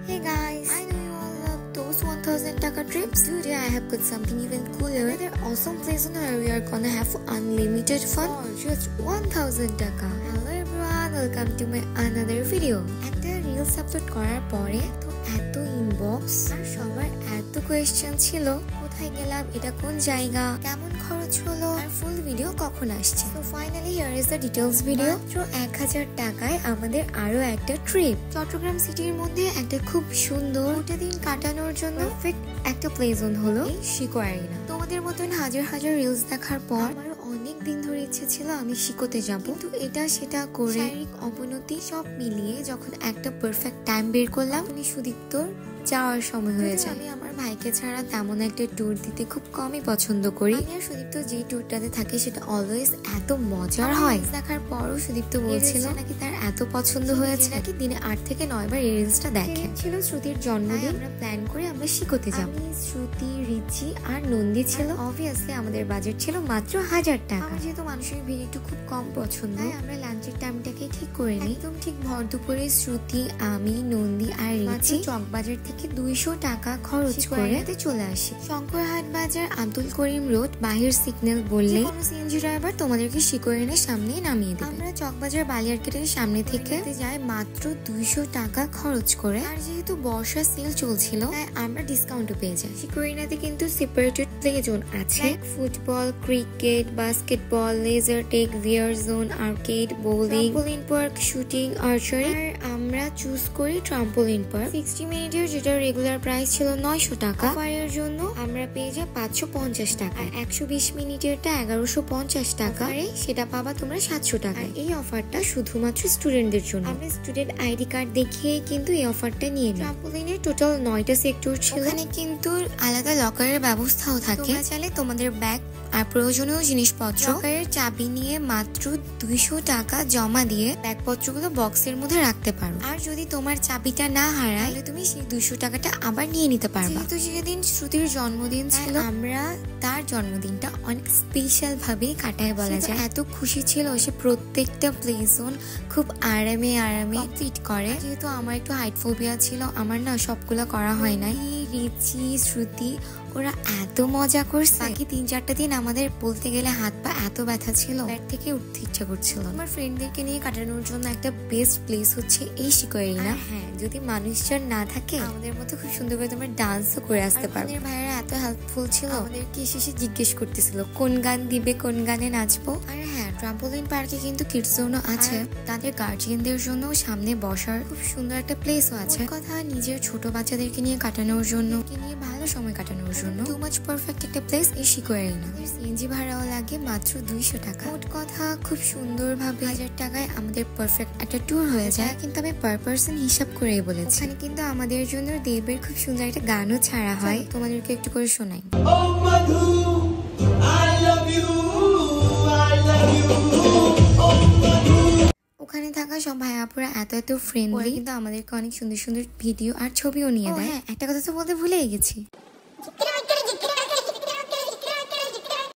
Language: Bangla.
Hey guys, I know you all love those 1000 taka trips. Today I have got something even cooler. Another awesome place on where we are gonna have unlimited fun for just 1000 taka. Hello everyone, welcome to my another video. একটা রিলস আপলোড করার পরে এত ইনবক্স আর সবার এত কোয়েশ্চেন ছিল, কোথায় গেলাম, এটা কোন জায়গা, কেমন খরচ হলো, আর ফুল ভিডিও কখন আসছে। তো finally here is the details video. মাত্র 1000 টাকায় আমাদের আরো একটা ট্রিপ চট্টগ্রাম সিটির মধ্যে একটা খুব সুন্দর গোটা দিন কাটানোর জন্য পারফেক্ট একটা প্লে জোন হলো শিকো অ্যারিনা। তোমাদের মতন হাজার হাজার রিলস দেখার পর আমার অনেক দিন ধরে ইচ্ছে ছিল আমি শিকোতে যাব, কিন্তু এটা সেটা করে শারীরিক অবনতি সব মিলিয়ে যখন একটা পারফেক্ট টাইম বের করলাম উনি সুদীপ্তর যাওয়ার সময় হয়ে যায়। আমি আমার ভাইকে ছাড়া তেমন একটা ট্যুর দিতে খুব কমই পছন্দ করি। আমি আর সুদীপ্ত যে ট্যুরটাতে থাকে সেটা অলওয়েজ এত মজার হয়। দেখার পরও সুদীপ্ত বলছিল নাকি তার এত পছন্দ হয়েছে নাকি দিনে 8 থেকে 9 বার এই রিলসটা দেখে। ছিল শ্রুতির জন্মদিন, আমরা প্ল্যান করে আমরা শিকোতে যাব। শ্রুতি, রিচি আর নন্দী ছিল। অবভিয়াসলি আমাদের বাজেট ছিল মাত্র 1000 টাকা। যেহেতু মানুষের ভিড় একটু খুব কম পছন্দ, আমরা লাঞ্চের টাইমটাকে ঠিক করে নিই। একদম ঠিক ভর দুপুরে শ্রুতি, আমি, নন্দী আর রিচি চকবাজার থেকে 200 টাকা খরচ করে চলে আসি। শঙ্করহাট বাজার, আব্দুল করিম রোড, বাহির সিগন্যাল বললে কোনো সিএনজি ড্রাইভার তোমাদেরকে শিকো অ্যারিনার সামনে নামিয়ে দেবে। আমরা চকবাজার বালিয়ারকেটের সামনে থেকে যাই মাত্র 200 টাকা খরচ করে। আর যেহেতু বর্ষা সেল চলছিল তাই আমরা ডিসকাউন্টও পেয়ে যাই। শিকো অ্যারিনাতে কিন্তু সেপারেটেড প্লে জোন আছে, football, cricket, basketball, laser tag, VR zone, arcade, bowling, trampoline park, shooting, archery. আর আমরা চুজ করি ট্রাম্পোলিন পার্ক। 60 মিনিটের যেটা রেগুলার প্রাইস ছিল 900 টাকা, অফারের জন্য আমরা পেয়ে যাই 550 টাকা। 120 মিনিটেরটা 1150 টাকা, সেটা পাবা তোমরা 700 টাকা। এই অফারটা শুধুমাত্র স্টুডেন্টদের জন্য। আমরা স্টুডেন্ট আইডি কার্ড দেখিয়ে কিন্তু এই অফারটা নিয়ে নিই। ট্রাম্পোলিনের টোটাল 9টা সেক্টর ছিল। ওখানে কিন্তু আলাদা লকারের ব্যবস্থাও থাকে। তোমরা চাইলে তোমাদের ব্যাগ আর প্রয়োজনীয় জিনিসপত্র লকারের চাবি নিয়ে মাত্র 200 টাকা জমা দিয়ে ব্যাগপত্রগুলো বক্সের মধ্যে রাখতে পারো। আর যদি তোমার চাবিটা না হারায় তাহলে তুমি সেই 200 টাকাটা আবার নিয়ে নিতে পারবা। যেহেতু সেদিন শ্রুতির জন্মদিন ছিল, আমরা তার জন্মদিনটা অনেক স্পেশাল ভাবে কাটায় বলা যায়। এত খুশি ছিল, সে প্রত্যেকটা প্লে জোন খুব আরামে ফিট করে। যেহেতু আমার একটু হাইট ফোবিয়া ছিল, আমার না সবগুলো করা হয় নাই। রিচি, শ্রুতি ওরা এত মজা করছে। বাকি 3-4টা দিন আমাদের বলতে গেলে হাত পা এত ব্যথা ছিল, ব্যাগ থেকে উঠতে ইচ্ছা করছিল। আমার ফ্রেন্ডদেরকে নিয়ে কাটানোর জন্য একটা বেস্ট প্লেস হচ্ছে এই শিকো অ্যারিনা। হ্যাঁ, যদি মানুষজন না থাকে আমাদের মতো খুব সুন্দর করে তোমরা ডান্সও করে আসতে পারো। আমাদের ভাইয়েরা এত হেল্পফুল ছিল, আমাদেরকে এসে জিজ্ঞেস করতেছিল কোন গান দিবে, কোন গানে নাচবো। আর হ্যাঁ, ট্রাম্পোলিন পার্কে কিন্তু কিডস জোনও আছে, তাদের গার্জিয়ানদের জন্য সামনে বসার খুব সুন্দর একটা প্লেসও আছে। কথা নিজের ছোট বাচ্চাদেরকে নিয়ে কাটানোর জন্য, নিয়ে ভালো সময় কাটানোর জন্য টু মাচ পারফেক্ট একটা প্লেস এই শিকো অ্যারিনা। সিএনজি ভাড়াও লাগে মাত্র 200 টাকা। মোট কথা খুব সুন্দরভাবে 1000 টাকায় আমাদের পারফেক্ট একটা ট্যুর হয়ে যায়। কিন্তু আমি পার পার্সন হিসাব করেই বলেছি। এখানে কিন্তু আমাদের জন্য দেবের খুব সুন্দর একটা গানও ছাড়া হয়, তোমাদেরকে একটু করে শোনাই। ওখানে থাকা সব ভাইয়াপুরা এত ফ্রেন্ডলি, কিন্তু আমাদেরকে অনেক সুন্দর সুন্দর ভিডিও আর ছবিও নিয়ে দেয়। হ্যাঁ, একটা কথা তো বলতে ভুলেই গেছি।